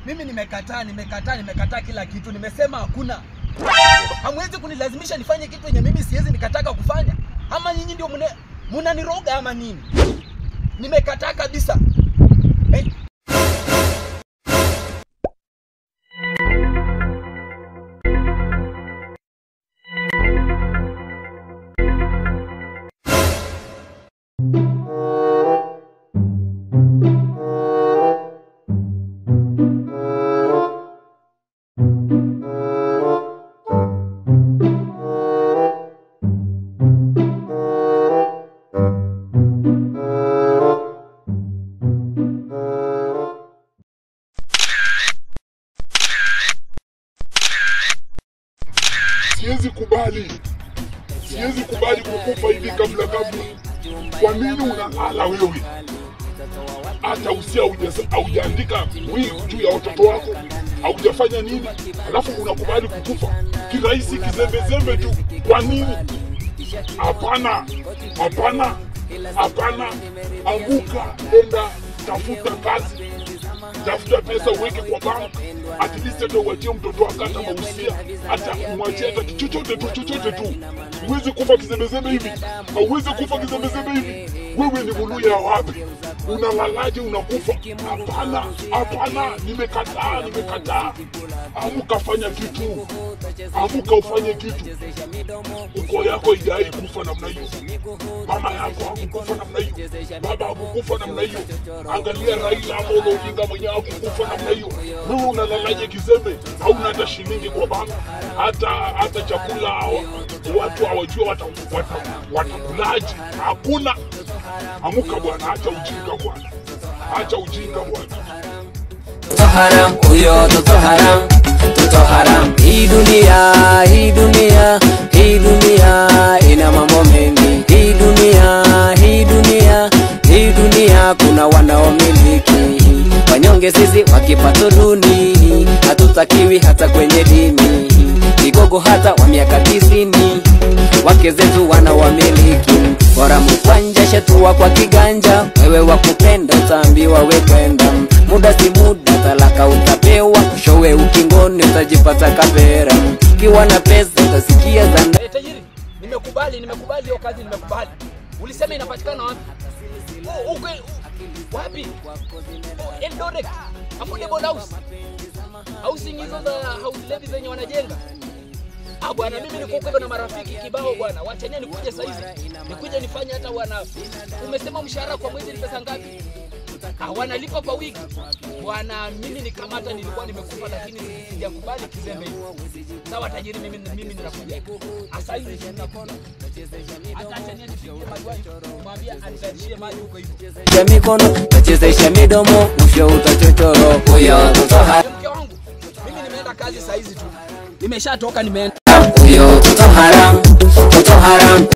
Mimi nimekataa kila kitu. Nimesema hakuna. Hamwezi kunilazimisha nifanye kitu yenye mimi siwezi nikataka kufanya. Ama nyinyi ndio mnaniroga ama nini? Nimekataa kabisa. Siwezi kubali kukufa hivi kabla. Kwa nini unahala wewe? Hata usia haujaandika wiki juu ya watoto wako, haujafanya nini, alafu unakubali kukufa kirahisi kizembe tu. Kwa nini? Hapana. Amuka, enda tafuta kazi, tafuta pesa uweke kwa bank, at least ndio uachie mtoto wako hata mahusia, hata umwachie hata chochote tu. Uweze kufa kizembe hivi. Hauwezi kufa kizembe hivi. Wewe ni Muluya wapi? Unalalaje unakufa? Hapana, nimekataa. Amuka fanya kitu. Amuka ufanye kitu. Uko yako idai kufa namna hiyo. Mama yako hakukufa namna hiyo. Baba hakukufa namna hiyo. Angalia Raila Amolo Odinga mwenyewe hakukufa namna hiyo. Wewe unalalaje kizembe? Hauna hata shilingi kwa bank. Hata chakula watu hawajui watakulaje. Hakuna. Amuka bwana, acha ujinga bwana. Toto haram, huyo toto haram. Hii dunia ina mambo mengi. Hii dunia kuna wanaomiliki. Wanyonge sisi wakipato duni, hatutakiwi hata kwenye dini. Kigogo hata wa miaka 90, wake zetu wanawamiliki. Bora mkwanja shetua kwa kiganja, wewe wakupenda utaambiwa we kwenda. Muda si muda, talaka utapewa, showe ukingoni utajipata kapera. Kiwa na pesa utasikia zanda. Tajiri, nimekubali hiyo kazi, nimekubali. Ulisema inapatikana wapi? Wapi? Eldoret. Affordable house. Housing hizo za house levy zenye wanajenga. Bwana, mimi niko huko na marafiki kibao bwana. Wachania nikuje saa hizi. Nikuje nifanye hata wana. Umesema mshahara kwa mwezi ni pesa ngapi? Wanalipa kwa wiki. Bwana, mimi nikamata nilikuwa nimekufa lakini sijakubali kizembe hiyo. Sawa tajiri, mimi ninakuja. Asa hizi ninakuja. Acha nifikie maji. Mwambie anizalishie maji huko hivyo. Ya mikono, tachezesha midomo, mwisho utachochoro. Huyo toto haram. Mke wangu, mimi nimeenda kazi saa hizi tu. Nimeshatoka nimeenda. Huyo toto haram.